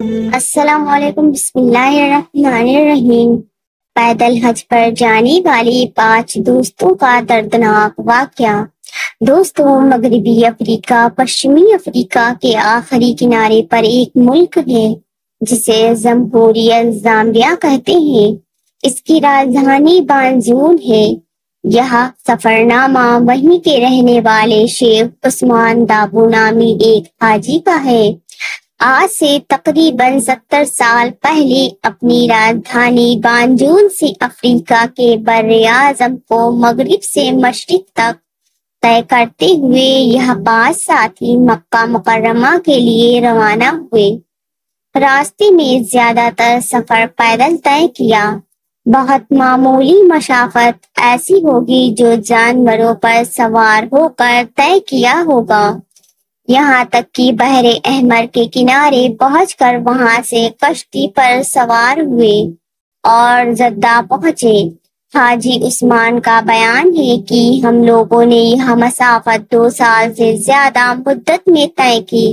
السلام علیکم، بسم اللہ الرحمن الرحیم۔ پیدل حج پر جانے والی 5 دوستوں کا دردناک واقعہ۔ دوستوں، مغربی افریقہ پشچمی افریقہ کے آخری کنارے پر ایک ملک ہے جسے جمہوریہ زامبیا کہتے ہیں۔ اس کی راجدھانی بانجول ہے۔ یہاں سفر نامہ وہیں کے رہنے والے شیخ عثمان دابو نامی ایک حاجی کا ہے۔ آج سے تقریباً 70 سال پہلے اپنی راجدھانی بانجول سے افریقہ کے بر اعظم کو مغرب سے مشرق تک طے کرتے ہوئے یہ 5 ساتھی مکہ مکرمہ کے لیے روانہ ہوئے۔ راستے میں زیادہ تر سفر پیدل طے کیا۔ بہت معمولی مشقت ایسی ہوگی جو جانوروں پر سوار ہو کر طے کیا ہوگا، یہاں تک کہ بحر احمر کے کنارے پہنچ کر وہاں سے کشتی پر سوار ہوئے اور جدہ پہنچے۔ حاجی عثمان کا بیان ہے کہ ہم لوگوں نے یہ مسافت 2 سال سے زیادہ مدت میں طے کی۔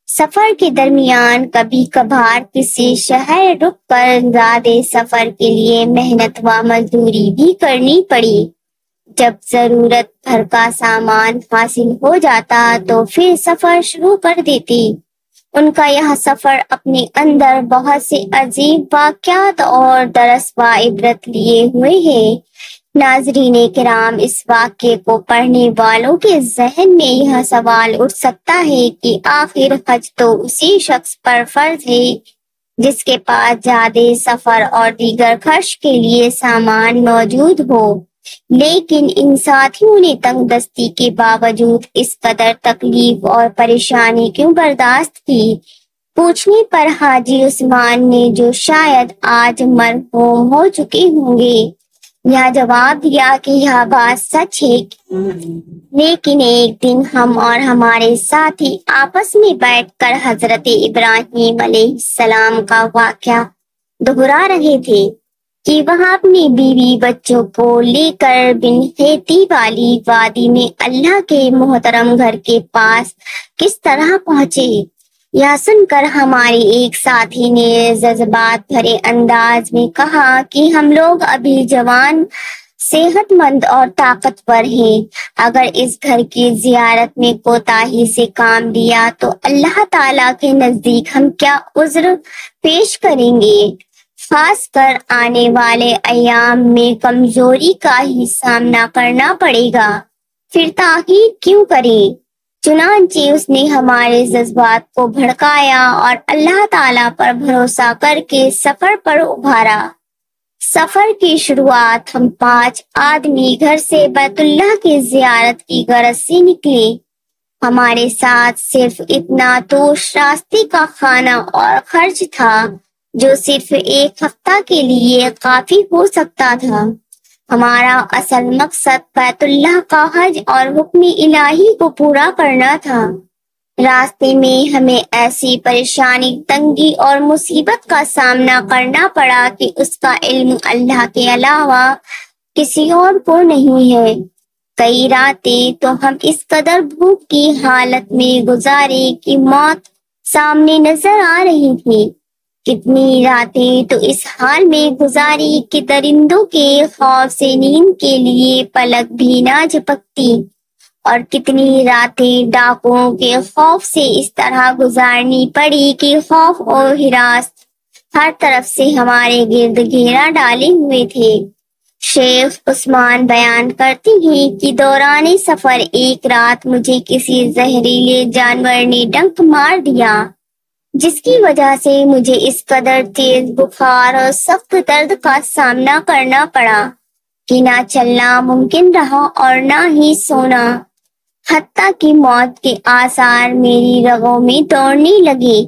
سفر کے درمیان کبھی کبھار کسی شہر رک کر زیادہ سفر کے لیے محنت و مزدوری بھی کرنی پڑی۔ جب ضرورت بھر کا سامان حاصل ہو جاتا تو پھر سفر شروع کر دیتی۔ ان کا یہ سفر اپنے اندر بہت سے عجیب واقعات اور درس و عبرت لیے ہوئے ہے۔ ناظرین کرام، اس واقعے کو پڑھنے والوں کے ذہن میں یہ سوال اٹھ سکتا ہے کہ آخر حج تو اسی شخص پر فرض ہے جس کے پاس زیادہ سفر اور دیگر خرچ کے لیے سامان موجود ہو، لیکن ان ساتھیوں نے تنگ دستی کے باوجود اس قدر تکلیف اور پریشانی کیوں برداشت کی؟ پوچھنے پر حاجی عثمان نے، جو شاید آج مرحوم ہو چکے ہوں گے، یہ جواب دیا کہ یہ بات سچ ہے، لیکن ایک دن ہم اور ہمارے ساتھی آپس میں بیٹھ کر حضرت ابراہیم علیہ السلام کا واقعہ دہرا رہے تھے کہ وہاں اپنی بیوی بچوں کو لے کر بن حیتی والی وادی میں اللہ کے محترم گھر کے پاس کس طرح پہنچے۔ یہ سن کر ہمارے ایک ساتھی نے جذبات بھرے انداز میں کہا کہ ہم لوگ ابھی جوان، صحت مند اور طاقتور ہیں۔ اگر اس گھر کی زیارت میں کوتاہی سے کام لیا تو اللہ تعالیٰ کے نزدیک ہم کیا عذر پیش کریں گے؟ خاص کر آنے والے ایام میں کمزوری کا ہی سامنا کرنا پڑے گا، پھر تاخیر کیوں کریں؟ چنانچہ اس نے ہمارے جذبات کو بھڑکایا اور اللہ تعالیٰ پر بھروسہ کر کے سفر پر ابھارا۔ سفر کی شروعات ہم 5 آدمی گھر سے بیت اللہ کی زیارت کی غرض سے نکلے۔ ہمارے ساتھ صرف اتنا توش راستے کا کھانا اور خرچ تھا جو صرف 1 ہفتہ کے لیے کافی ہو سکتا تھا۔ ہمارا اصل مقصد بیت اللہ کا حج اور حکم الہی کو پورا کرنا تھا۔ راستے میں ہمیں ایسی پریشانی، تنگی اور مصیبت کا سامنا کرنا پڑا کہ اس کا علم اللہ کے علاوہ کسی اور کو نہیں ہے۔ کئی راتیں تو ہم اس قدر بھوک کی حالت میں گزارے کہ موت سامنے نظر آ رہی تھی۔ کتنی راتیں تو اس حال میں گزاری کہ درندوں کے خوف سے نیند کے لیے پلک بھی نہ جھپکتی، اور کتنی راتیں ڈاکوؤں کے خوف سے اس طرح گزارنی پڑی کہ خوف و ہراس ہر طرف سے ہمارے گرد گھیرا ڈالے ہوئے تھے۔ شیخ عثمان بیان کرتے ہیں کہ دوران سفر ایک رات مجھے کسی زہریلے جانور نے ڈنک مار دیا، جس کی وجہ سے مجھے اس قدر تیز بخار اور سخت درد کا سامنا کرنا پڑا کہ نہ چلنا ممکن رہا اور نہ ہی سونا، حتیٰ کہ موت کے آثار میری رگوں میں دوڑنے لگے۔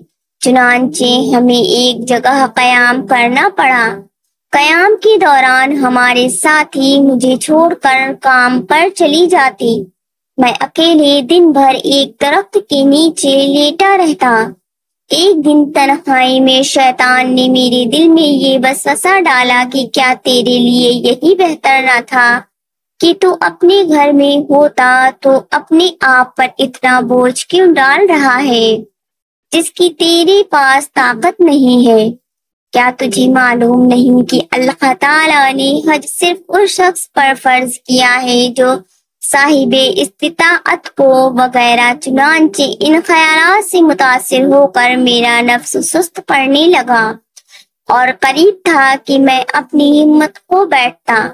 چنانچہ ہمیں ایک جگہ قیام کرنا پڑا۔ قیام کے دوران ہمارے ساتھی مجھے چھوڑ کر کام پر چلی جاتی، میں اکیلے دن بھر ایک درخت کے نیچے لیٹا رہتا۔ ایک دن تنہائی میں شیطان نے میرے دل میں یہ وسوسہ ڈالا کہ کیا تیرے لیے یہی بہتر نہ تھا کہ تو اپنے گھر میں ہوتا، تو اپنے آپ پر اتنا بوجھ کیوں ڈال رہا ہے؟ جس کی تیرے پاس طاقت نہیں ہے۔ کیا تجھے معلوم نہیں کہ اللہ تعالیٰ نے حج صرف اس شخص پر فرض کیا ہے جو صاحب استطاعت کو وغیرہ؟ چنانچہ ان خیالات سے متاثر ہو کر میرا نفس سست پڑنے لگا اور قریب تھا کہ میں اپنی ہمت کھو بیٹھتا۔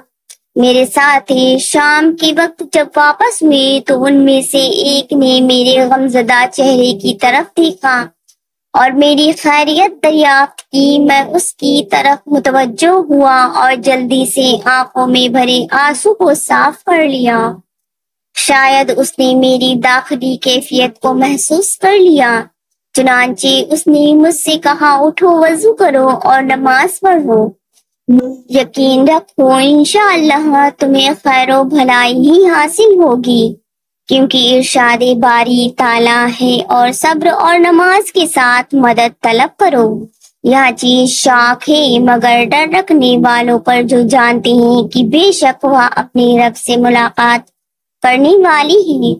میرے ساتھی شام کے وقت جب واپس ہوئے تو ان میں سے ایک نے میرے غمزدہ چہرے کی طرف دیکھا اور میری خیریت دریافت کی۔ میں اس کی طرف متوجہ ہوا اور جلدی سے آنکھوں میں بھرے آنسو کو صاف کر لیا۔ شاید اس نے میری داخلی کیفیت کو محسوس کر لیا، چنانچہ اس نے مجھ سے کہا، اٹھو، وضو کرو اور نماز پڑھو۔ یقین رکھو انشاءاللہ تمہیں خیر و بھلائی ہی حاصل ہوگی، کیونکہ ارشاد باری تعالیٰ ہے، اور صبر اور نماز کے ساتھ مدد طلب کرو۔ یہ چیز شاک ہے مگر ڈر رکھنے والوں پر، جو جانتے ہیں کہ بے شک وہ اپنے رب سے ملاقات کرنے والی ہیں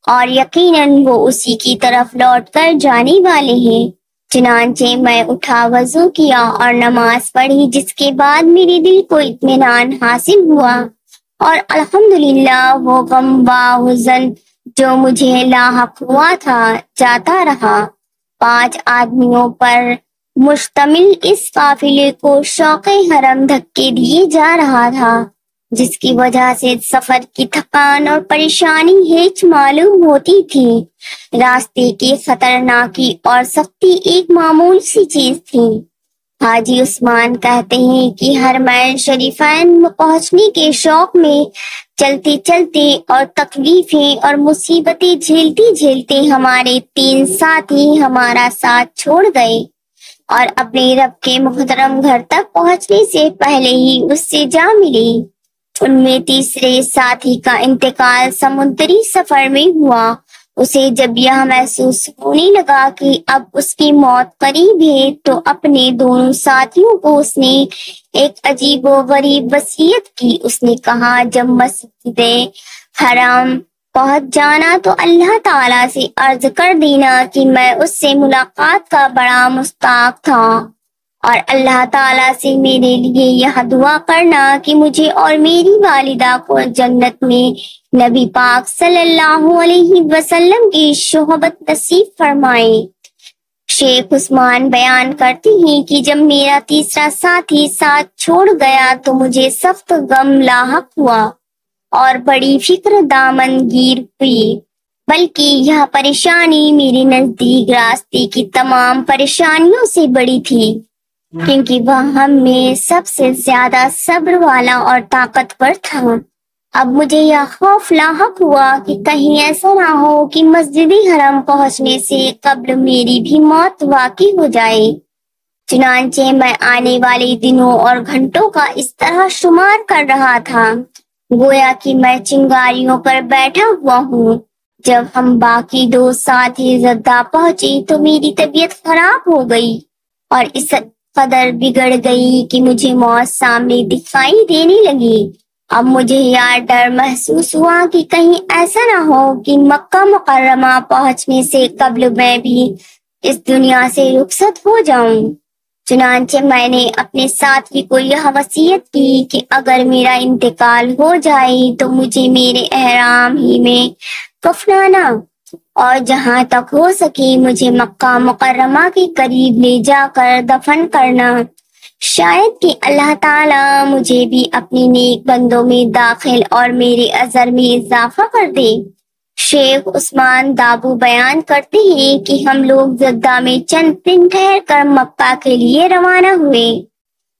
اور یقیناً وہ اسی کی طرف لوٹ کر جانے والے ہیں۔ چنانچہ میں اٹھا، وضو کیا اور نماز پڑھی، جس کے بعد میرے دل کو اطمینان حاصل ہوا اور الحمدللہ وہ غم و حزن جو مجھے لاحق ہوا تھا جاتا رہا۔ 5 آدمیوں پر مشتمل اس قافلے کو شوق حرم دھکے دیے جا رہا تھا، جس کی وجہ سے سفر کی تھکان اور پریشانی ہیچ معلوم ہوتی تھی۔ راستے کی خطرناکی اور سختی ایک معمول سی چیز تھی۔ حاجی عثمان کہتے ہیں کہ حرمین شریفین پہنچنے کے شوق میں چلتے چلتے اور تکلیفیں اور مصیبتیں جھیلتے جھیلتے ہمارے 3 ساتھی ہمارا ساتھ چھوڑ گئے اور اپنے رب کے محترم گھر تک پہنچنے سے پہلے ہی اس سے جا ملے۔ ان میں تیسرے ساتھی کا انتقال سمندری سفر میں ہوا۔ اسے جب یہ محسوس ہونے لگا کہ اب اس کی موت قریب ہے تو اپنے دونوں ساتھیوں کو اس نے ایک عجیب و غریب وصیت کی۔ اس نے کہا، جب مسجد حرام پہنچ جانا تو اللہ تعالیٰ سے عرض کر دینا کہ میں اس سے ملاقات کا بڑا مشتاق تھا، اور اللہ تعالیٰ سے میرے لیے یہ دعا کرنا کہ مجھے اور میری والدہ کو جنت میں نبی پاک صلی اللہ علیہ وسلم کی صحبت نصیب فرمائے۔ شیخ عثمان بیان کرتے ہیں کہ جب میرا تیسرا ساتھی ساتھ چھوڑ گیا تو مجھے سخت غم لاحق ہوا اور بڑی فکر دامن گیر ہوئی، بلکہ یہ پریشانی میرے نزدیک راستے کی تمام پریشانیوں سے بڑی تھی، کیونکہ وہ ہم میں سب سے زیادہ صبر والا اور طاقتور تھا۔ اب مجھے یہ خوف لاحق ہوا کہ کہیں ایسا نہ ہو کہ مسجد حرم پہنچنے سے قبل میری بھی موت واقع ہو جائے۔ چنانچہ میں آنے والے دنوں اور گھنٹوں کا اس طرح شمار کر رہا تھا گویا کہ میں چنگاریوں پر بیٹھا ہوا ہوں۔ جب ہم باقی 2 ساتھی زدہ پہنچے تو میری طبیعت خراب ہو گئی اور اس قدر بگڑ گئی کہ مجھے موت سامنے دکھائی دینے لگی۔ اب مجھے یہ ڈر محسوس ہوا کہ کہیں ایسا نہ ہو کہ مکہ مکرمہ پہنچنے سے قبل میں بھی اس دنیا سے رخصت ہو جاؤں۔ چنانچہ میں نے اپنے ساتھی کو یہ وصیت کی کہ اگر میرا انتقال ہو جائے تو مجھے میرے احرام ہی میں کفنانا، اور جہاں تک ہو سکے مجھے مکہ مکرمہ کے قریب لے جا کر دفن کرنا، شاید کہ اللہ تعالیٰ مجھے بھی اپنے نیک بندوں میں داخل اور میرے اجر میں اضافہ کر دے۔ شیخ عثمان دابو بیان کرتے ہیں کہ ہم لوگ جدہ میں چند دن ٹھہر کر مکہ کے لیے روانہ ہوئے۔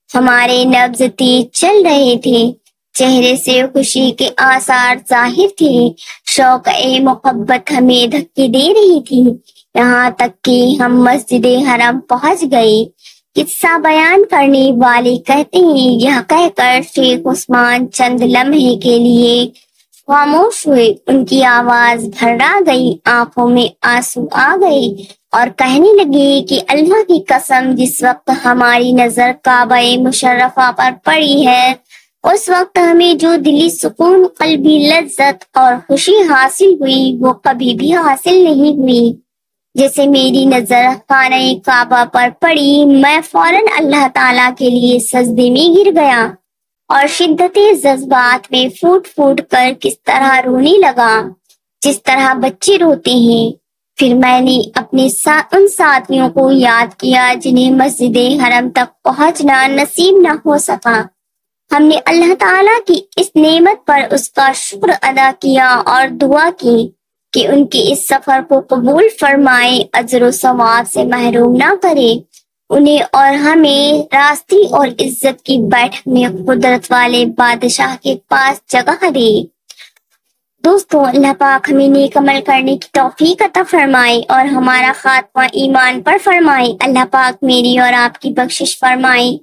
ہمارے نبض تیز چل رہے تھے، چہرے سے خوشی کے آثار ظاہر تھے، شوق محبت ہمیں دھکے دے رہی تھی، یہاں تک کہ ہم مسجد حرم پہنچ گئے۔ قصہ بیان کرنے والے کہتے ہیں، یہ کہہ کر شیخ عثمان چند لمحے کے لیے خاموش ہوئے، ان کی آواز بھرا گئی، آنکھوں میں آنسو آ گئے اور کہنے لگے کہ اللہ کی قسم، جس وقت ہماری نظر کعبہ مشرفہ پر پڑی ہے اس وقت ہمیں جو دلی سکون، قلبی لذت اور خوشی حاصل ہوئی وہ کبھی بھی حاصل نہیں ہوئی۔ جیسے میری نظر خانہ کعبہ پر پڑی، میں فوراً اللہ تعالیٰ کے لیے سجدے میں گر گیا اور شدت جذبات میں پھوٹ پھوٹ کر کس طرح رونے لگا جس طرح بچے روتے ہیں۔ پھر میں نے اپنے ان ساتھیوں کو یاد کیا جنہیں مسجد حرم تک پہنچنا نصیب نہ ہو سکا۔ ہم نے اللہ تعالیٰ کی اس نعمت پر اس کا شکر ادا کیا اور دعا کی کہ ان کے اس سفر کو قبول فرمائے، اجر و ثواب سے محروم نہ کرے، انہیں اور ہمیں راستی اور عزت کی بیٹھک میں قدرت والے بادشاہ کے پاس جگہ دے۔ دوستوں، اللہ پاک ہمیں نیک عمل کرنے کی توفیق عطا فرمائے اور ہمارا خاتمہ ایمان پر فرمائے۔ اللہ پاک میری اور آپ کی بخشش فرمائے،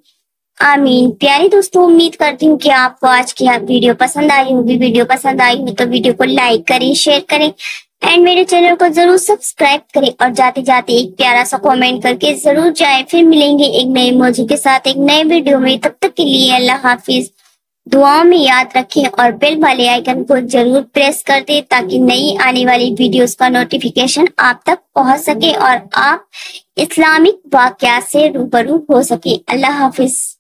آمین۔ پیارے دوستوں، امید کرتی ہوں کہ آپ کو آج کی ویڈیو پسند آئی ہوگی۔ ویڈیو پسند آئی ہو تو ویڈیو کو لائک کریں، شیئر کریں اینڈ میرے چینل کو ضرور سبسکرائب کریں اور جاتے جاتے ایک پیارا سا کامنٹ کر کے ضرور جائیں۔ پھر ملیں گے ایک نئے موضوع کے ساتھ ایک نئے ویڈیو میں، تب تک کے لیے اللہ حافظ۔ دعاؤں میں یاد رکھیں اور بیل والے آئیکن کو ضرور پریس کر دیں تاکہ نئی آنے والی ویڈیوز کا نوٹیفیکیشن آپ تک پہنچ سکے اور آپ اسلامک واقعات سے روبرو ہو سکے۔ اللہ حافظ۔